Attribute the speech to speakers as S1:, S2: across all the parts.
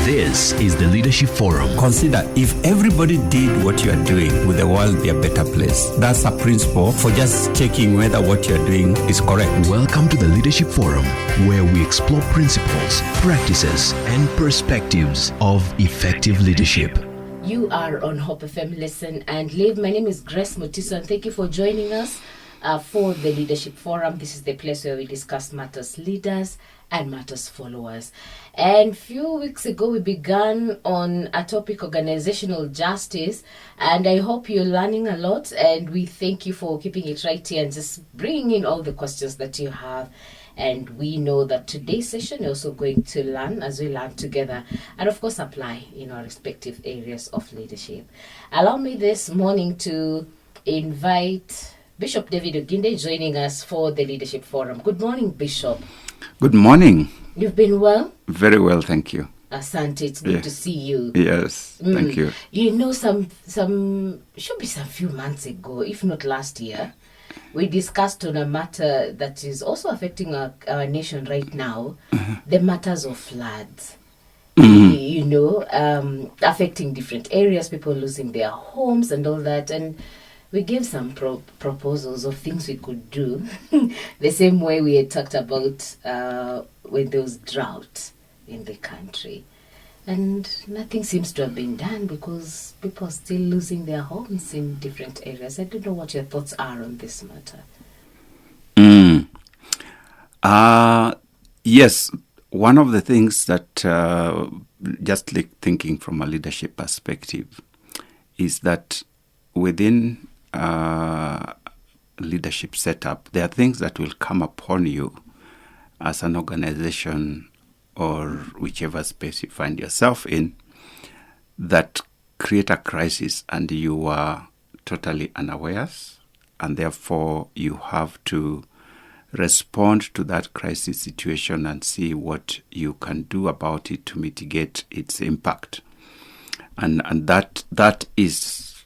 S1: This is the Leadership Forum.
S2: Consider if everybody did what you are doing, would the world be a better place? That's a principle for just checking whether what you're doing is correct.
S1: Welcome to the Leadership Forum, where we explore principles, practices, and perspectives of effective leadership.
S3: You are on Hope FM Listen and Live. My name is Grace Mutiso, and thank you for joining us for the Leadership Forum. This is the place where we discuss matters leaders and matters followers. And a few weeks ago, we began on a topic, organizational justice, and I hope you're learning a lot, and we thank you for keeping it right here and just bringing in all the questions that you have. And we know that today's session you're also going to learn as we learn together and of course apply in our respective areas of leadership. Allow me this morning to invite Bishop David Oginde joining us for the Leadership Forum. Good morning, Bishop.
S2: Good morning.
S3: You've been well?
S2: Very well, thank you.
S3: Asante, it's good to see you.
S2: Yes, thank you.
S3: You know, some should be some few months ago, if not last year, we discussed on a matter that is also affecting our nation right now, the matters of floods. You know, affecting different areas, people losing their homes and all that. And we gave some proposals of things we could do, the same way we had talked about when there was drought in the country. And nothing seems to have been done because people are still losing their homes in different areas. I don't know what your thoughts are on this matter.
S2: Yes, one of the things that, just like thinking from a leadership perspective, is that within leadership setup, there are things that will come upon you as an organization or whichever space you find yourself in, that create a crisis and you are totally unawares, and therefore you have to respond to that crisis situation and see what you can do about it to mitigate its impact. And that is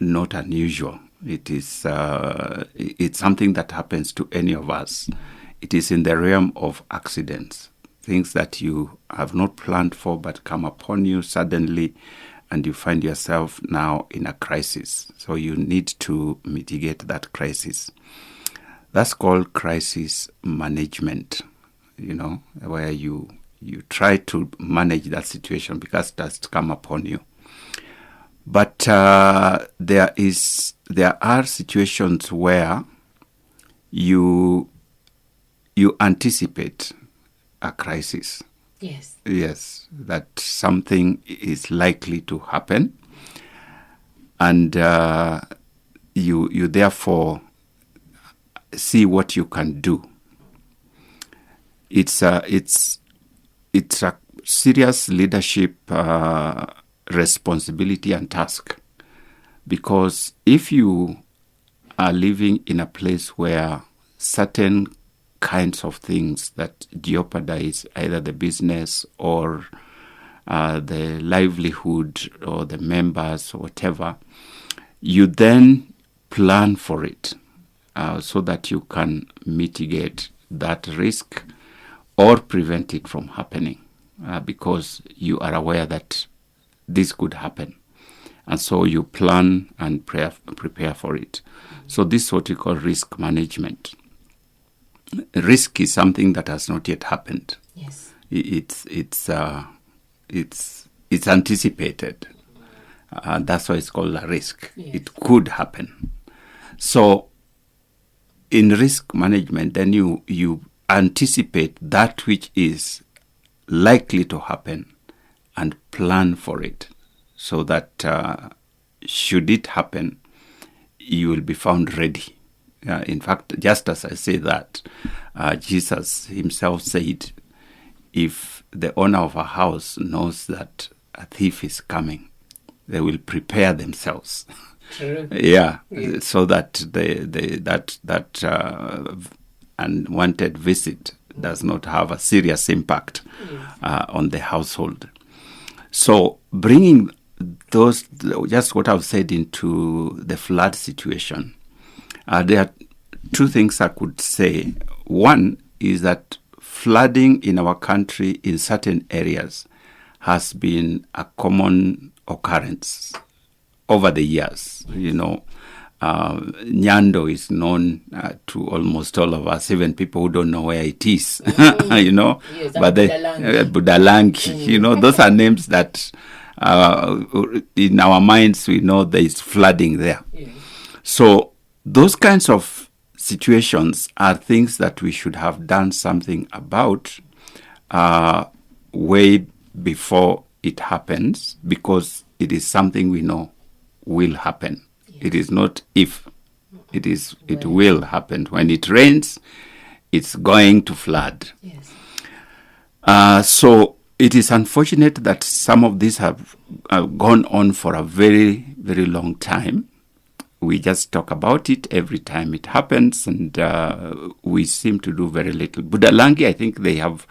S2: not unusual. It is it's something that happens to any of us. It is in the realm of accidents. Things that you have not planned for but come upon you suddenly, and you find yourself now in a crisis. So you need to mitigate that crisis. That's called crisis management, you know, where you try to manage that situation because it has come upon you. But there are situations where you anticipate a crisis. Yes, that something is likely to happen, and you therefore see what you can do. It's a serious leadership responsibility and task, because if you are living in a place where certain kinds of things that jeopardize either the business or the livelihood or the members or whatever, you then plan for it so that you can mitigate that risk or prevent it from happening because you are aware that this could happen. And so you plan and prepare for it. So this is what we call risk management. Risk is something that has not yet happened.
S3: Yes,
S2: it's anticipated. That's why it's called a risk. Yes. It could happen. So in risk management, then you anticipate that which is likely to happen and plan for it, so that should it happen, you will be found ready. In fact, just as I say that, Jesus himself said, if the owner of a house knows that a thief is coming, they will prepare themselves.
S3: True.
S2: Yeah, so that that unwanted visit does not have a serious impact on the household. So bringing those, just what I've said, into the flood situation, there are two things I could say. One is that flooding in our country in certain areas has been a common occurrence over the years. Nyando is known to almost all of us, even people who don't know where it is.
S3: Yes,
S2: but Budalangi, those are names that in our minds we know there is flooding there.
S3: Yes.
S2: So those kinds of situations are things that we should have done something about way before it happens, because it is something we know will happen. Yes. It is not if, it will happen. When it rains, it's going to flood.
S3: Yes.
S2: So it is unfortunate that some of these have gone on for a very, very long time. We just talk about it every time it happens, and we seem to do very little. Budalangi, I think they have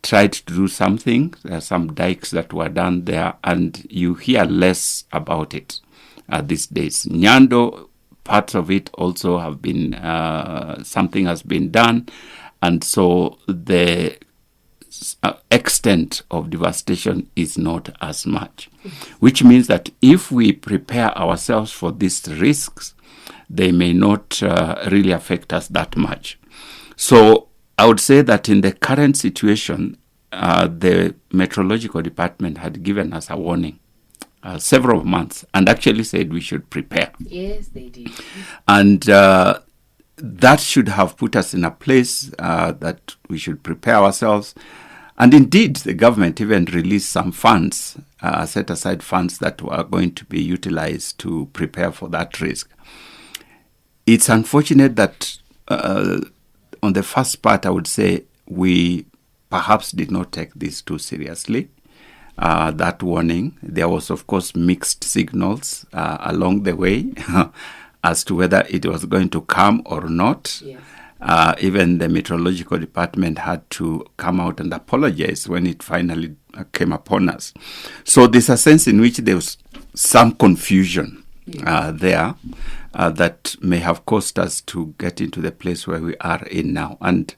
S2: tried to do something. There are some dikes that were done there, and you hear less about it these days. Nyando, parts of it also have been, something has been done, and so the extent of devastation is not as much, which means that if we prepare ourselves for these risks, they may not really affect us that much. So I would say that in the current situation, the meteorological department had given us a warning several months and actually said we should prepare.
S3: Yes, they did.
S2: And that should have put us in a place that we should prepare ourselves. And indeed, the government even released some funds, set aside funds that were going to be utilized to prepare for that risk. It's unfortunate that on the first part, I would say we perhaps did not take this too seriously. That warning, there was, of course, mixed signals along the way as to whether it was going to come or not. Yes. Even the meteorological department had to come out and apologize when it finally came upon us. So there's a sense in which there was some confusion there that may have caused us to get into the place where we are in now. And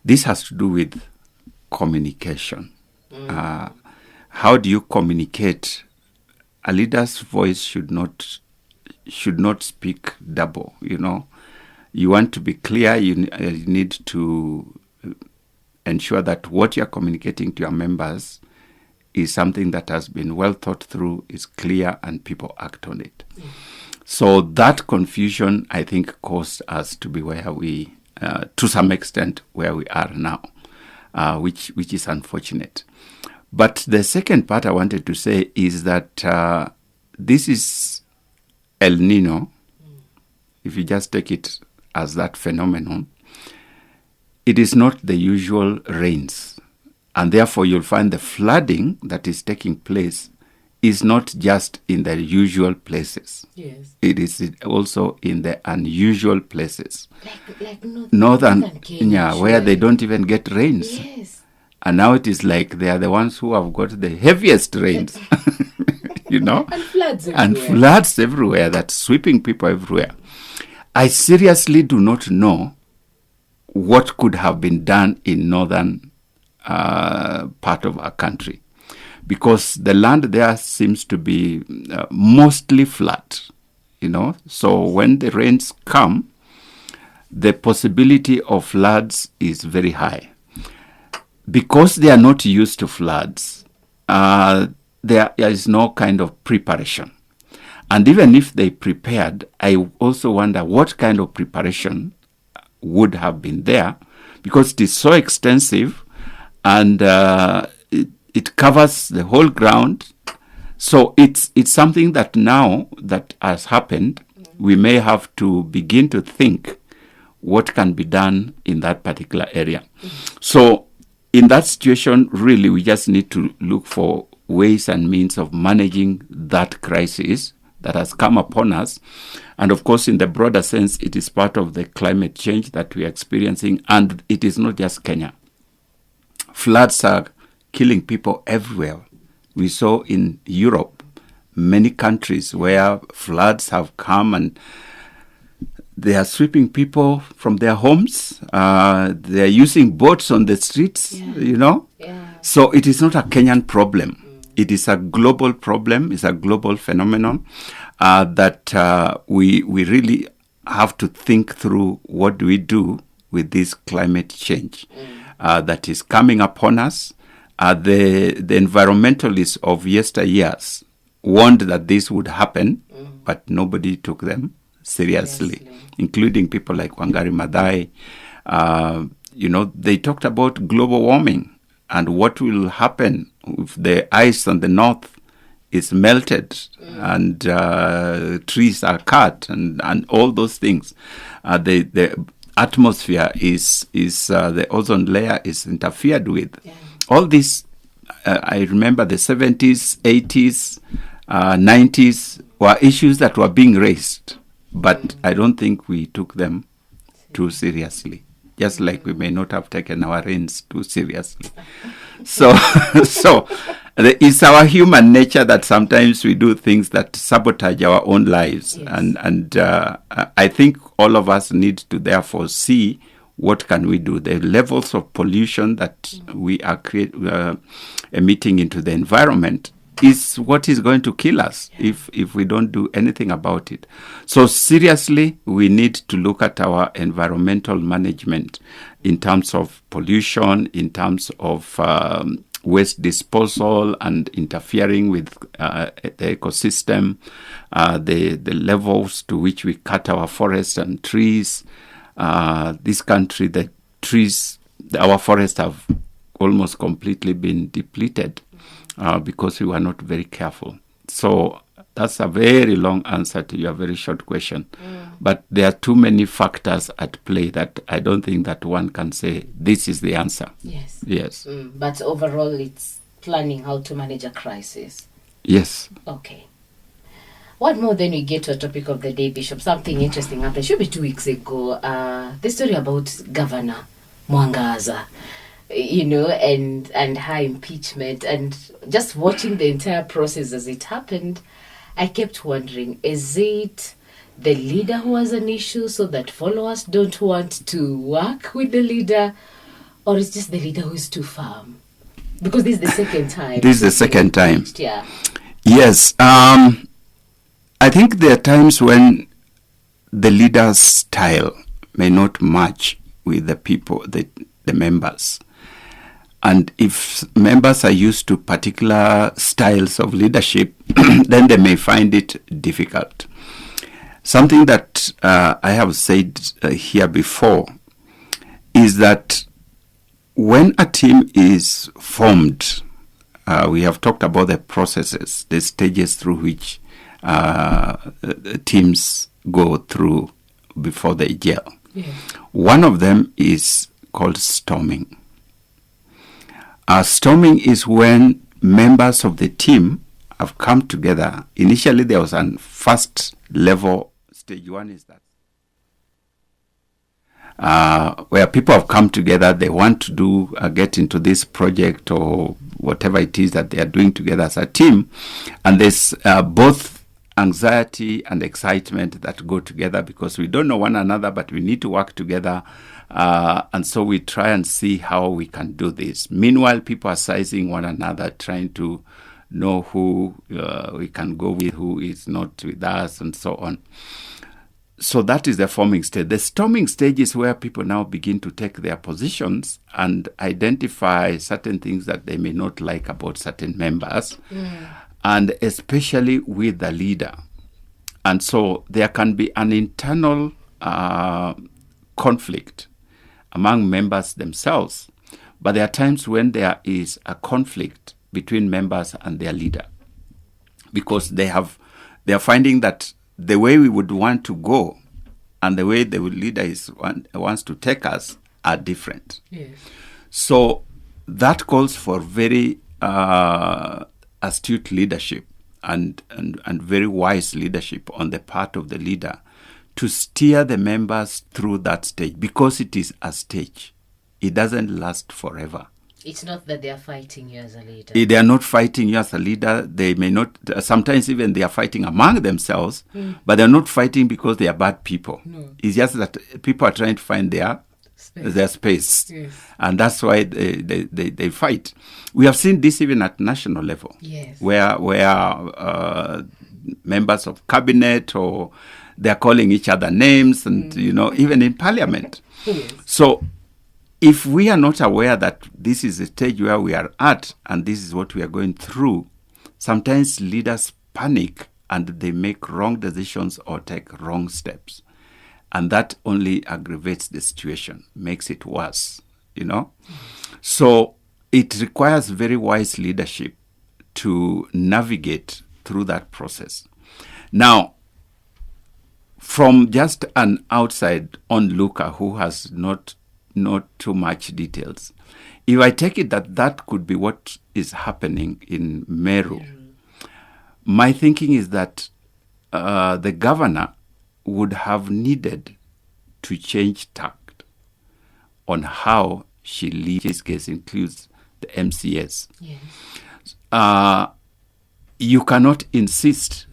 S2: this has to do with communication. How do you communicate? A leader's voice should not speak double, You want to be clear. You need to ensure that what you're communicating to your members is something that has been well thought through, is clear, and people act on it. So that confusion, I think, caused us to be where we, to some extent, where we are now, which is unfortunate. But the second part I wanted to say is that this is El Nino. If you just take it as that phenomenon, it is not the usual rains. And therefore, you'll find the flooding that is taking place is not just in the usual places.
S3: Yes.
S2: It is also in the unusual places.
S3: Like
S2: Northern Kenya, where they don't even get rains.
S3: Yes.
S2: And now it is like they are the ones who have got the heaviest rains,
S3: And floods everywhere.
S2: And floods everywhere, that's sweeping people everywhere. I seriously do not know what could have been done in northern part of our country, because the land there seems to be mostly flat, So when the rains come, the possibility of floods is very high. Because they are not used to floods, there is no kind of preparation. And even if they prepared, I also wonder what kind of preparation would have been there, because it is so extensive and it covers the whole ground. So it's something that now that has happened, we may have to begin to think what can be done in that particular area. So in that situation, really, we just need to look for ways and means of managing that crisis that has come upon us. And of course, in the broader sense, it is part of the climate change that we are experiencing. And it is not just Kenya. Floods are killing people everywhere. We saw in Europe, many countries where floods have come and they are sweeping people from their homes. They are using boats on the streets,
S3: Yeah.
S2: So it is not a Kenyan problem. It is a global problem. It's a global phenomenon that we really have to think through what do we do with this climate change that is coming upon us. The environmentalists of yesteryears warned that this would happen, but nobody took them seriously, including people like Wangari Maathai. They talked about global warming and what will happen if the ice on the north is melted and trees are cut and all those things. The atmosphere is the ozone layer is interfered with. Yeah. All this, I remember the 70s, 80s, 90s were issues that were being raised, but I don't think we took them too seriously. Just like we may not have taken our rains too seriously. So it's our human nature that sometimes we do things that sabotage our own lives. Yes. And I think all of us need to therefore see what can we do. The levels of pollution that we are emitting into the environment is what is going to kill us if we don't do anything about it. So seriously, we need to look at our environmental management in terms of pollution, in terms of waste disposal and interfering with the ecosystem, the levels to which we cut our forests and trees. This country, the trees, our forests have almost completely been depleted. Because we were not very careful. So that's a very long answer to your very short question. But there are too many factors at play that I don't think that one can say this is the answer. Yes.
S3: But overall, it's planning how to manage a crisis.
S2: Yes.
S3: Okay. What more then we get to a topic of the day, Bishop? Something interesting happened. It should be 2 weeks ago. The story about Governor Mwangaza. And her impeachment, and just watching the entire process as it happened, I kept wondering, is it the leader who has an issue so that followers don't want to work with the leader, or is just the leader who is too firm? Because this is the second time.
S2: This is the second time.
S3: Yeah.
S2: Yes. I think there are times when the leader's style may not match with the people, the members. And if members are used to particular styles of leadership, then they may find it difficult. Something that I have said here before is that when a team is formed, we have talked about the processes, the stages through which teams go through before they gel. Yeah. One of them is called storming. Storming is when members of the team have come together. Initially, there was a first level. Stage one is that where people have come together. They want to get into this project or whatever it is that they are doing together as a team. And there's both anxiety and excitement that go together because we don't know one another, but we need to work together. And so we try and see how we can do this. Meanwhile, people are sizing one another, trying to know who we can go with, who is not with us, and so on. So that is the forming stage. The storming stage is where people now begin to take their positions and identify certain things that they may not like about certain members, and especially with the leader. And so there can be an internal conflict among members themselves, but there are times when there is a conflict between members and their leader, because they are finding that the way we would want to go and the way the leader wants to take us are different. Yes. So that calls for very astute leadership and very wise leadership on the part of the leader to steer the members through that stage, because it is a stage. It doesn't last forever.
S3: It's not that they are fighting you as a leader.
S2: They are not fighting you as a leader. They may not, sometimes even they are fighting among themselves, but they're not fighting because they are bad people. No. It's just that people are trying to find their their space.
S3: Yes.
S2: And that's why they fight. We have seen this even at national level,
S3: Yes.
S2: where members of cabinet, or they're calling each other names, and even in parliament.
S3: Yes.
S2: So if we are not aware that this is the stage where we are at and this is what we are going through, sometimes leaders panic and they make wrong decisions or take wrong steps. And that only aggravates the situation, makes it worse, So it requires very wise leadership to navigate through that process. Now, from just an outside onlooker who has not too much details, if I take it that could be what is happening in Meru, my thinking is that the governor would have needed to change tact on how she leads. This case includes the MCS.
S3: Yes.
S2: You cannot insist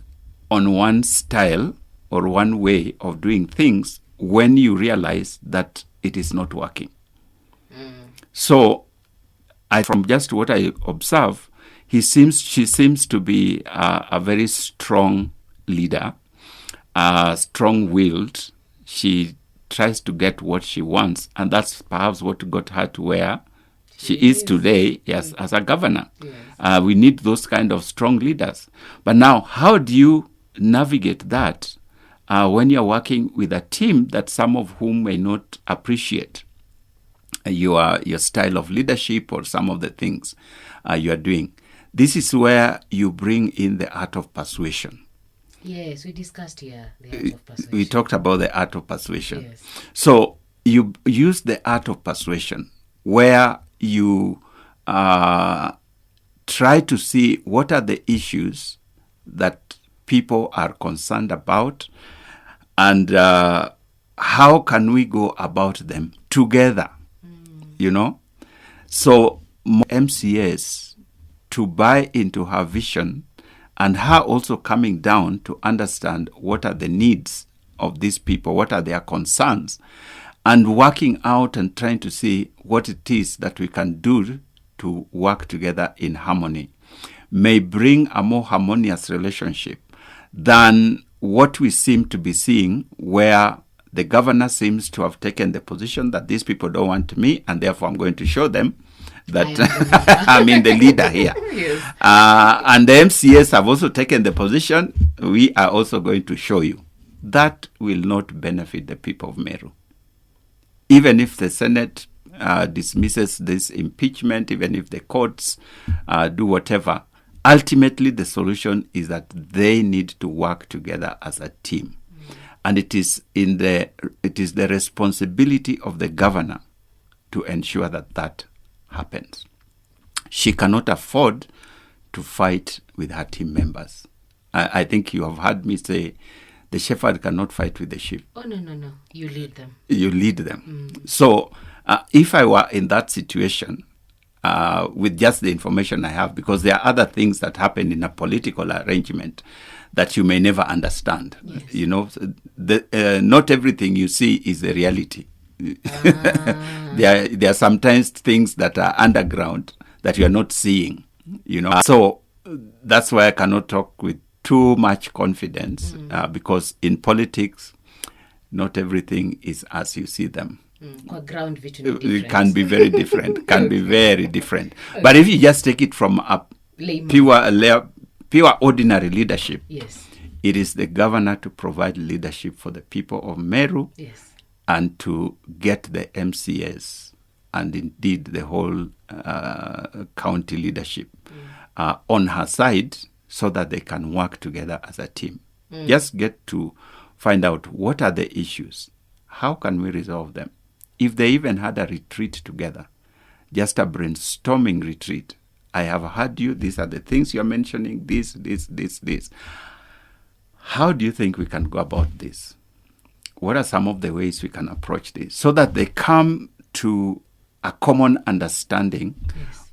S2: on one style or one way of doing things when you realize that it is not working. So, from just what I observe, she seems to be a very strong leader, strong-willed. She tries to get what she wants, and that's perhaps what got her to where she is today, yes, as a governor. Yes. We need those kind of strong leaders. But now, how do you navigate that when you're working with a team that some of whom may not appreciate your style of leadership or some of the things you are doing? This is where you bring in the art of persuasion.
S3: Yes, we discussed here the art of persuasion.
S2: We talked about the art of persuasion.
S3: Yes.
S2: So you use the art of persuasion where you try to see what are the issues that people are concerned about, and how can we go about them together, So MCS to buy into her vision, and her also coming down to understand what are the needs of these people, what are their concerns, and working out and trying to see what it is that we can do to work together in harmony, may bring a more harmonious relationship than what we seem to be seeing, where the governor seems to have taken the position that these people don't want me, and therefore I'm going to show them that I'm the leader here.
S3: Yes.
S2: And the MCS have also taken the position, we are also going to show you. That will not benefit the people of Meru. Even if the Senate dismisses this impeachment, even if the courts do whatever, ultimately the solution is that they need to work together as a team. And it is the responsibility of the governor to ensure that happens. She cannot afford to fight with her team members. I think you have heard me say, the shepherd cannot fight with the sheep.
S3: Oh, no. You lead them.
S2: You lead them. So if I were in that situation, with just the information I have, because there are other things that happen in a political arrangement that you may never understand. Yes. Not everything you see is the reality. There are sometimes things that are underground that you are not seeing. So that's why I cannot talk with too much confidence, because in politics, not everything is as you see them.
S3: Ground
S2: it can be very different. Be very different. Okay. But if you just take it from a pure ordinary leadership,
S3: yes,
S2: it is the governor to provide leadership for the people of Meru,
S3: yes,
S2: and to get the MCS and indeed the whole county leadership on her side, so that they can work together as a team. Just get to find out what are the issues. How can we resolve them? If they even had a retreat together, just a brainstorming retreat. I have heard you, these are the things you're mentioning, this. How do you think we can go about this? What are some of the ways we can approach this so that they come to a common understanding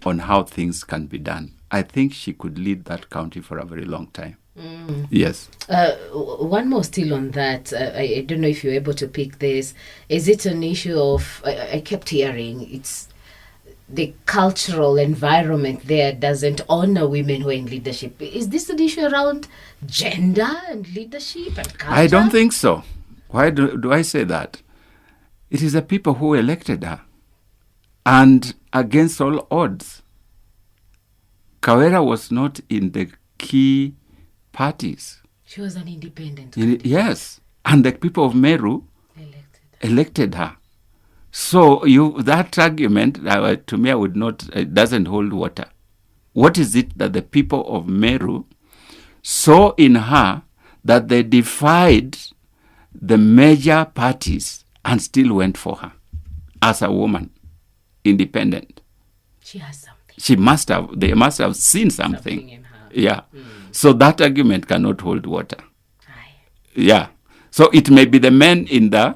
S2: on how things can be done? I think she could lead that county for a very long time. Yes.
S3: One more still on that. I don't know if you're able to pick this. Is it an issue of, I kept hearing, it's the cultural environment there doesn't honor women who are in leadership. Is this an issue around gender and leadership and culture?
S2: I don't think so. Why do I say that? It is the people who elected her. And against all odds, Kawera was not in the key parties.
S3: She was an independent.
S2: Yes. And the people of Meru elected her. So that argument, to me, it doesn't hold water. What is it that the people of Meru saw in her that they defied the major parties and still went for her as a woman, independent?
S3: She has something.
S2: They must have seen something
S3: in her.
S2: Yeah. So that argument cannot hold water. Yeah. So it may be the men in the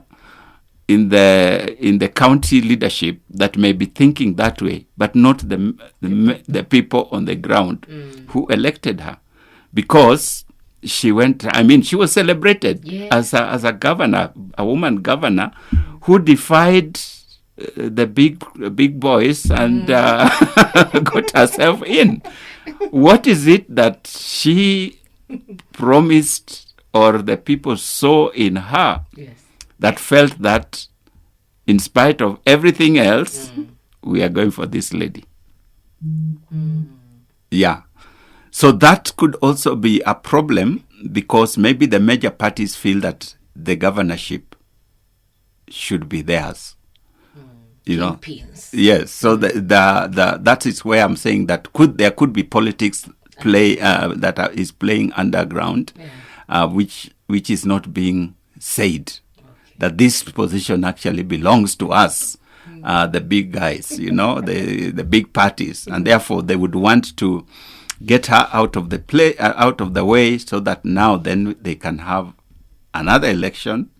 S2: county leadership that may be thinking that way, but not the people on the ground who elected her, because she was celebrated as a governor, a woman governor, who defied the big boys and got herself in. What is it that she promised or the people saw in her that felt that in spite of everything else, we are going for this lady? Yeah. So that could also be a problem, because maybe the major parties feel that the governorship should be theirs. You know, yes. So that is where I'm saying that there could be politics that is playing underground, which is not being said. That this position actually belongs to us, the big guys, the big parties, and therefore they would want to get her out of the way, so that now then they can have another election.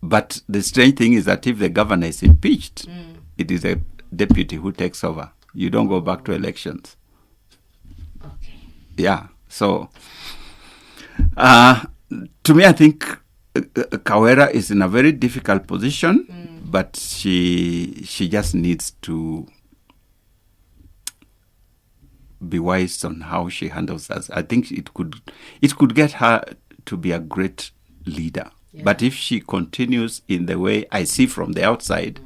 S2: But the strange thing is that if the governor is impeached, it is a deputy who takes over. You don't go back to elections.
S3: Okay.
S2: Yeah. So, to me, I think Kawera is in a very difficult position, but she just needs to be wise on how she handles us. I think it could get her to be a great leader. Yeah. But if she continues in the way I see from the outside,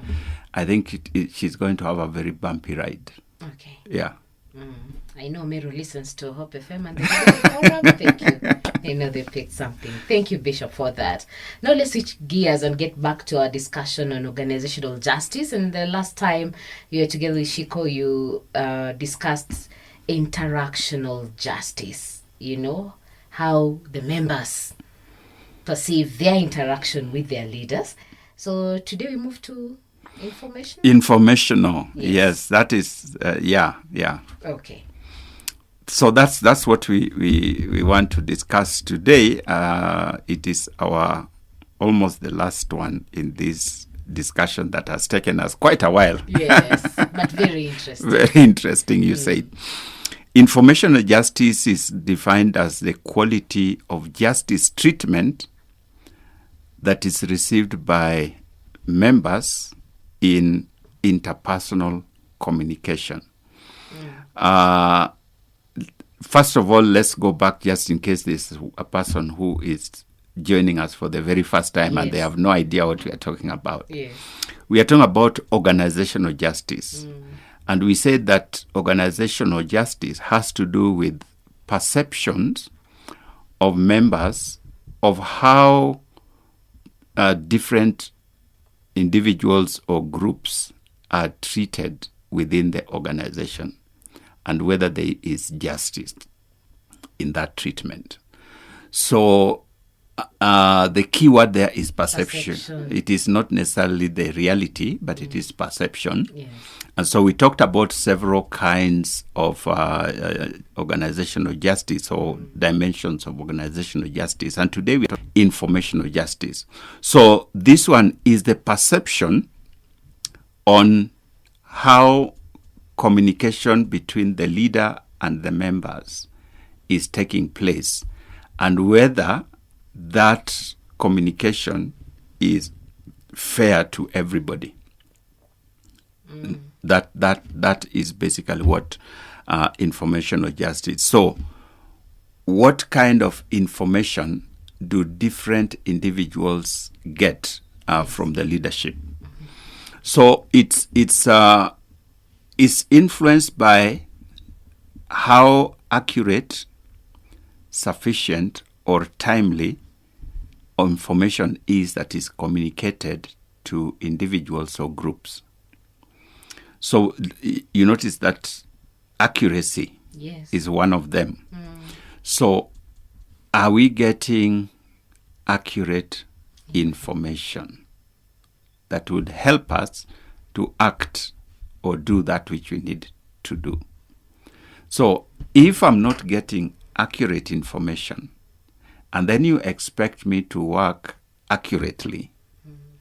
S2: I think she's going to have a very bumpy ride.
S3: Okay.
S2: Yeah.
S3: I know Meru listens to Hope FM and the Thank you. I know they picked something. Thank you, Bishop, for that. Now let's switch gears and get back to our discussion on organizational justice. And the last time you were together with Shiko, you discussed interactional justice. How the members perceive their interaction with their leaders. So today we move to
S2: informational. Yes, that is yeah.
S3: Okay.
S2: So that's what we want to discuss today. It is our almost the last one in this discussion that has taken us quite a while.
S3: Yes, but very interesting.
S2: Very interesting, you said. Informational justice is defined as the quality of justice treatment that is received by members in interpersonal communication. First of all, let's go back just in case there's a person who is joining us for the very first time and they have no idea what we are talking about.
S3: Yes.
S2: We are talking about organizational justice. And we said that organizational justice has to do with perceptions of members of how different individuals or groups are treated within the organization, and whether there is justice in that treatment. So the key word there is perception. It is not necessarily the reality, but it is perception.
S3: Yes.
S2: And so we talked about several kinds of organizational justice or dimensions of organizational justice. And today we talk informational justice. So this one is the perception on how communication between the leader and the members is taking place and whether that communication is fair to everybody. That is basically what informational justice. So, what kind of information do different individuals get from the leadership? So it's influenced by how accurate, sufficient, or timely information is that is communicated to individuals or groups. So you notice that accuracy is one of them. So are we getting accurate information that would help us to act or do that which we need to do? So if I'm not getting accurate information and then you expect me to work accurately,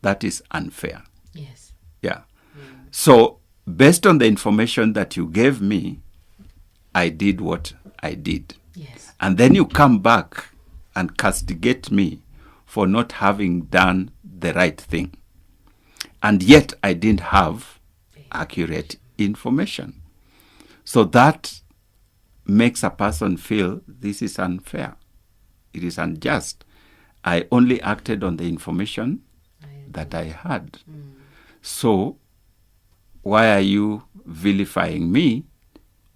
S2: that is unfair.
S3: Yes.
S2: Yeah. So based on the information that you gave me, I did what I did.
S3: Yes.
S2: And then you come back and castigate me for not having done the right thing. And yet I didn't have accurate information. So that makes a person feel this is unfair. It is unjust. I only acted on the information that I had. So why are you vilifying me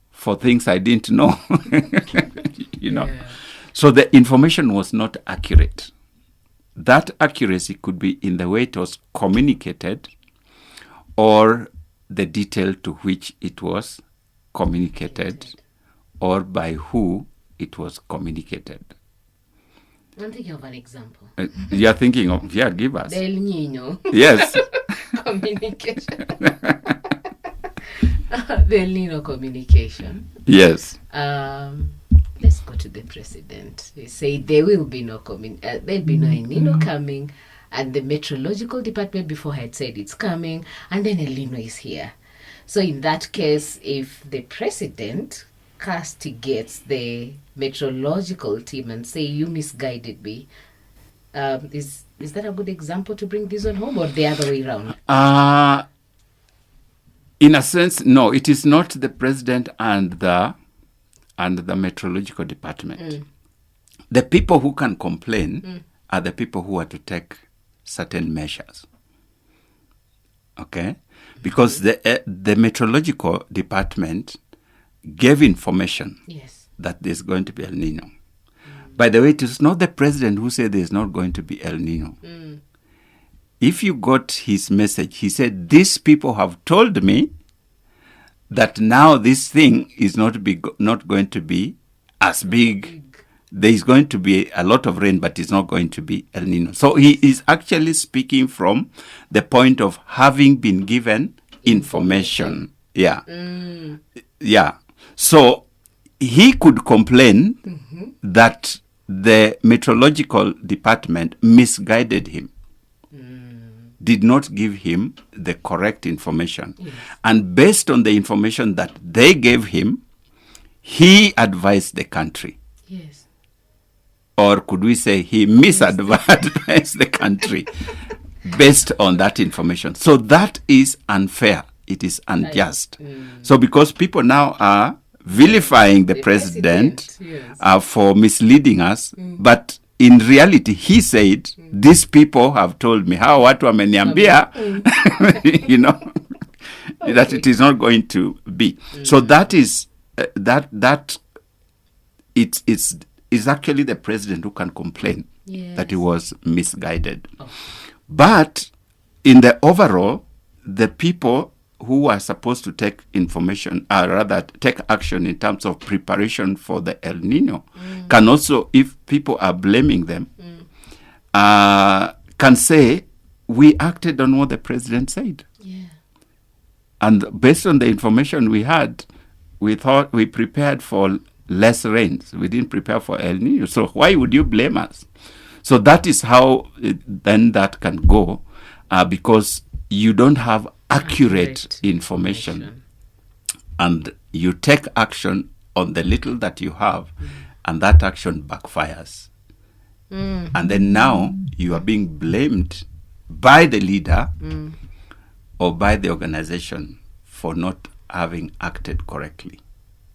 S2: for things I didn't know? You know?
S3: Yeah.
S2: So the information was not accurate. That accuracy could be in the way it was communicated or the detail to which it was communicated or by who it was communicated.
S3: I'm thinking of an example.
S2: You're thinking of, give us.
S3: The El Nino
S2: Yes.
S3: communication. The El Nino communication.
S2: Yes.
S3: Let's go to the president. He said there will be no there'll be no El Nino coming, and the meteorological department before had said it's coming, and then El Nino is here. So in that case, if the president castigates the meteorological team and say you misguided me, is that a good example to bring this on home, or the other way around?
S2: In a sense, no. It is not the president and the meteorological department. The people who can complain are the people who are to take certain measures. Okay, because the meteorological department gave information that there's going to be El Nino. By the way, it is not the president who said there's not going to be El Nino. If you got his message, he said, these people have told me that now this thing is not going to be as big. There is going to be a lot of rain, but it's not going to be El Nino. So he is actually speaking from the point of having been given information. Yeah. Yeah. So he could complain that the meteorological department misguided him, did not give him the correct information. And based on the information that they gave him, he advised the country.
S3: Yes.
S2: Or could we say he misadvised the country based on that information. So that is unfair. It is unjust. So because people now are vilifying the president for misleading us, but in reality, he said, these people have told me, how watu wameniambia, you know, that it is not going to be. So that is, it's actually the president who can complain that he was misguided. But in the overall, the people who are supposed to take information, or rather take action in terms of preparation for the El Nino, can also, if people are blaming them, can say, we acted on what the president said. And based on the information we had, we thought we prepared for less rains. We didn't prepare for El Nino. So why would you blame us? So that is how then that can go, because you don't have accurate information. And you take action on the little that you have, and that action backfires. And then now you are being blamed by the leader or by the organization for not having acted correctly.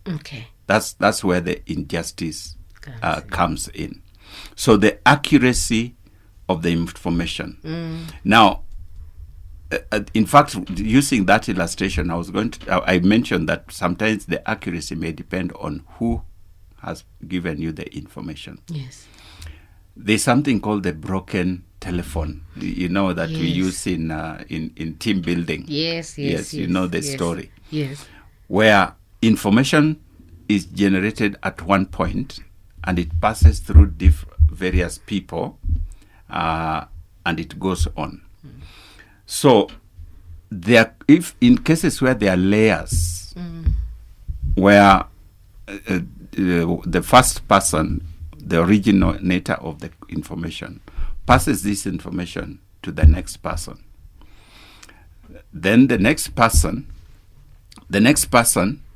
S3: Okay.
S2: That's where the injustice comes in. So the accuracy of the information. Now, in fact, using that illustration, I mentioned that sometimes the accuracy may depend on who has given you the information.
S3: Yes.
S2: There's something called the broken telephone, that we use in team building.
S3: Yes.
S2: You know the story.
S3: Yes.
S2: Where information is generated at one point and it passes through various people and it goes on. So if in cases where there are layers, where the first person, the originator of the information, passes this information to the next person, then the next person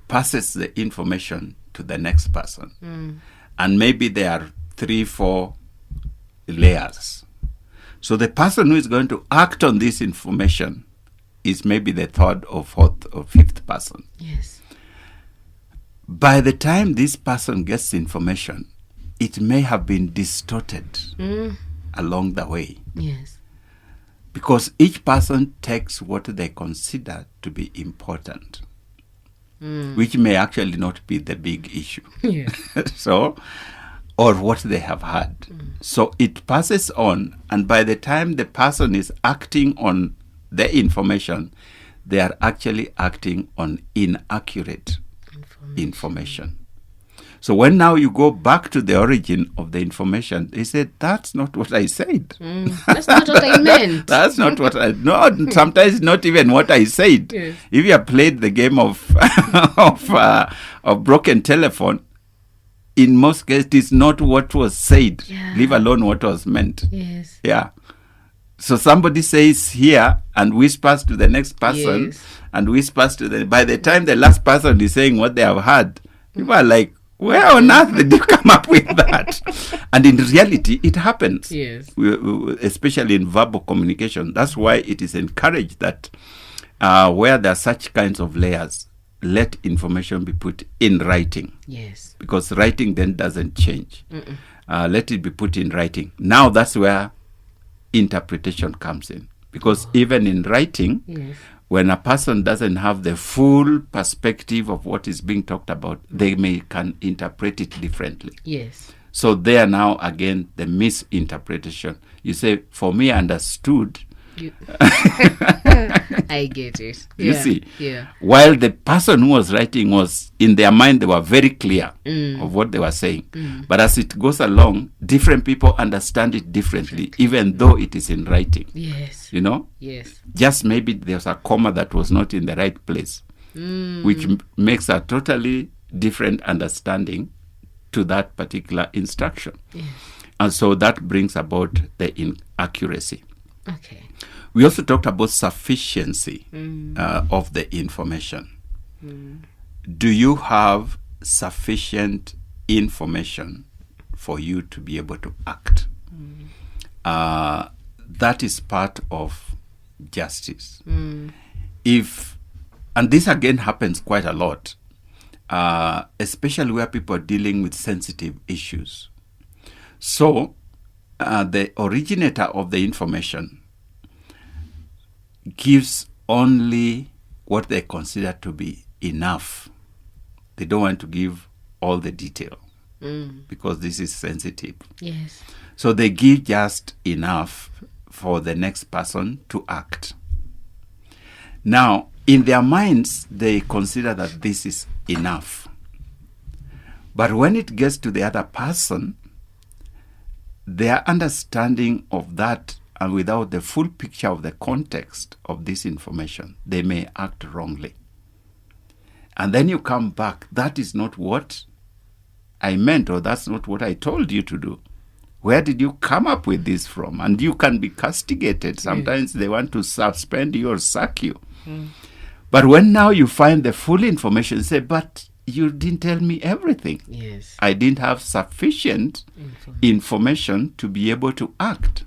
S2: passes the information to the next person, and maybe there are 3-4 layers. So the person who is going to act on this information is maybe the third or fourth or fifth person.
S3: Yes.
S2: By the time this person gets information, it may have been distorted along the way.
S3: Yes.
S2: Because each person takes what they consider to be important, which may actually not be the big issue.
S3: Yeah.
S2: Or what they have had. So it passes on, and by the time the person is acting on the information, they are actually acting on inaccurate information. So when now you go back to the origin of the information, they said, that's not what I said.
S3: That's not what I meant.
S2: That's not what I... No, sometimes not even what I said.
S3: Yes.
S2: If you have played the game of broken telephone, in most cases, it is not what was said, leave alone what was meant.
S3: Yes.
S2: Yeah. So somebody says here and whispers to the next person and whispers to by the time the last person is saying what they have heard, people are like, where on earth did you come up with that? And in reality, it happens.
S3: Yes.
S2: Especially in verbal communication. That's why it is encouraged that where there are such kinds of layers, let information be put in writing.
S3: Yes.
S2: Because writing then doesn't change. Let it be put in writing. Now that's where interpretation comes in. Because even in writing, when a person doesn't have the full perspective of what is being talked about, they can interpret it differently.
S3: Yes.
S2: So there now again the misinterpretation. You say, for me, I understood.
S3: I get it.
S2: You see?
S3: Yeah.
S2: While the person who was writing was, in their mind, they were very clear of what they were saying. But as it goes along, different people understand it differently, even though it is in writing.
S3: Yes.
S2: You know?
S3: Yes.
S2: Just maybe there's a comma that was not in the right place, which makes a totally different understanding to that particular instruction.
S3: Yes.
S2: And so that brings about the inaccuracy.
S3: Okay.
S2: We also talked about sufficiency of the information. Do you have sufficient information for you to be able to act? That is part of justice. And this again happens quite a lot, especially where people are dealing with sensitive issues. So the originator of the information gives only what they consider to be enough. They don't want to give all the detail because this is sensitive.
S3: Yes.
S2: So they give just enough for the next person to act. Now, in their minds, they consider that this is enough. But when it gets to the other person, their understanding of that, and without the full picture of the context of this information, they may act wrongly. And then you come back, that is not what I meant, or that's not what I told you to do. Where did you come up with this from? And you can be castigated. Sometimes they want to suspend you or sack you. But when now you find the full information, say, but you didn't tell me everything.
S3: Yes.
S2: I didn't have sufficient information to be able to act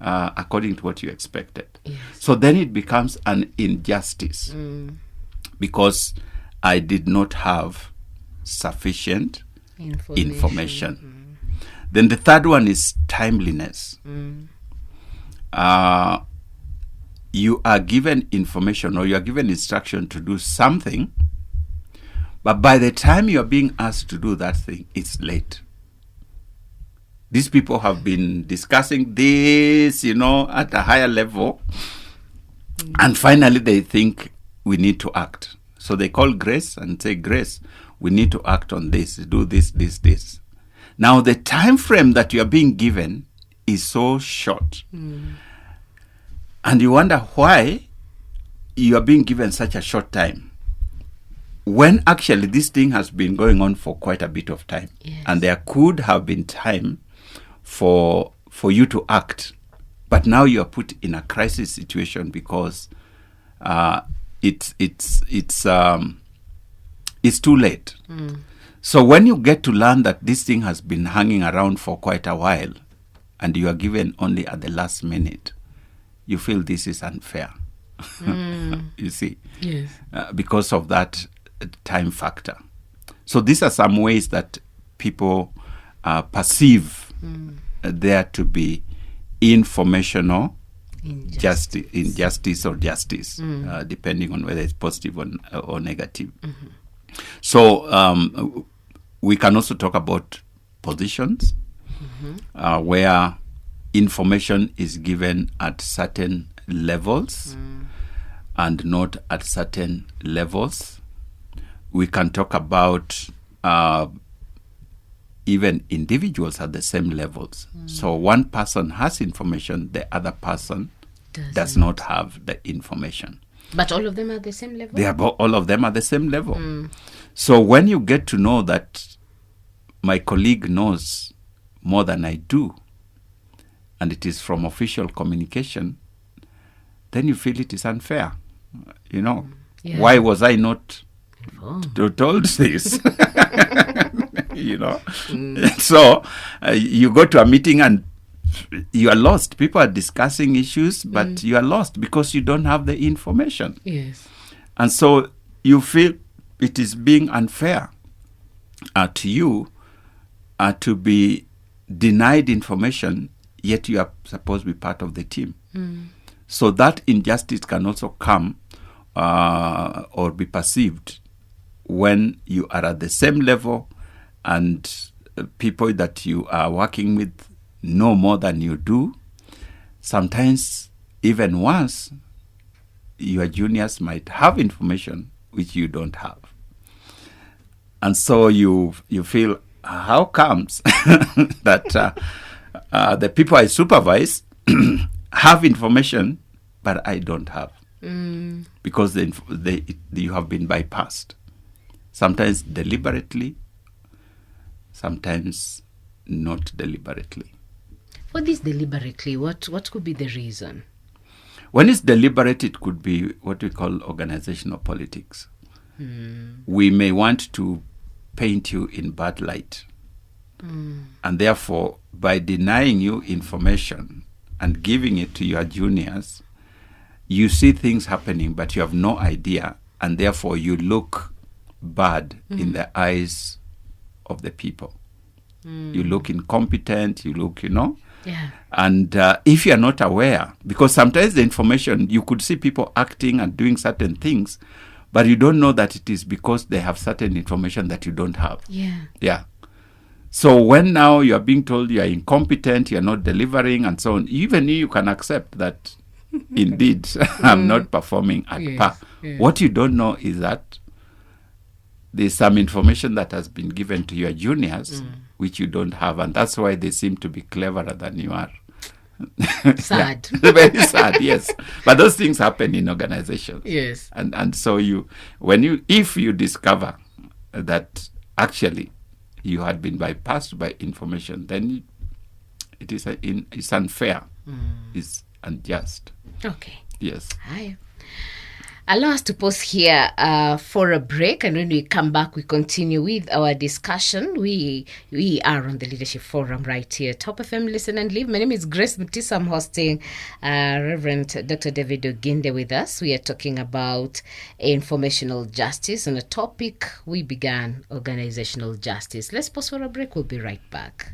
S2: according to what you expected.
S3: Yes.
S2: So then it becomes an injustice because I did not have sufficient information. Then the third one is timeliness. You are given information or you are given instruction to do something, but by the time you are being asked to do that thing, it's late. These people have been discussing this, at a higher level, and finally they think we need to act. So they call Grace and say, Grace, we need to act on this, do this, this, this. Now the time frame that you are being given is so short. And you wonder why you are being given such a short time, when actually this thing has been going on for quite a bit of time.
S3: Yes. And
S2: there could have been time for you to act. But now you are put in a crisis situation because it's too late. So when you get to learn that this thing has been hanging around for quite a while and you are given only at the last minute, you feel this is unfair. You see?
S3: Yes.
S2: Because of that time factor. So these are some ways that people perceive there to be informational injustice or justice, depending on whether it's positive or negative. So we can also talk about positions where information is given at certain levels and not at certain levels. We can talk about even individuals at the same levels. So one person has information, the other person does not have the information.
S3: But all of them are at the same level?
S2: All of them are the same level. So when you get to know that my colleague knows more than I do, and it is from official communication, then you feel it is unfair. Why was I not told this? So you go to a meeting and you are lost. People are discussing issues, but you are lost because you don't have the information.
S3: Yes.
S2: And so you feel it is being unfair to you to be denied information, yet you are supposed to be part of the team. So that injustice can also come or be perceived when you are at the same level and people that you are working with know more than you do. Sometimes, even worse, your juniors might have information which you don't have. And so you feel, how comes that the people I supervise have information, but I don't have? Because you have been bypassed. Sometimes deliberately, sometimes not deliberately.
S3: For this deliberately, what could be the reason?
S2: When it's deliberate, it could be what we call organizational politics. We may want to paint you in bad light. And therefore, by denying you information and giving it to your juniors, you see things happening, but you have no idea. And therefore, you look bad in the eyes of the people. You look incompetent, you look,
S3: Yeah.
S2: And if you are not aware, because sometimes the information, you could see people acting and doing certain things, but you don't know that it is because they have certain information that you don't have.
S3: Yeah.
S2: Yeah. So when now you are being told you are incompetent, you are not delivering and so on, even you can accept that indeed I'm not performing at par.
S3: Yes.
S2: What you don't know is that there's some information that has been given to your juniors which you don't have, and that's why they seem to be cleverer than you are.
S3: Sad.
S2: Very sad, yes. But those things happen in organizations.
S3: Yes.
S2: And so if you discover that actually you had been bypassed by information, then it's unfair. It's unjust.
S3: Okay.
S2: Yes.
S3: Hi. Allow us to pause here for a break, and when we come back, we continue with our discussion. We are on the Leadership Forum right here, Top FM, Listen and Live. My name is Grace Mutisa. I'm hosting Reverend Dr. David Oginde with us. We are talking about informational justice on a topic we began, organizational justice. Let's pause for a break. We'll be right back.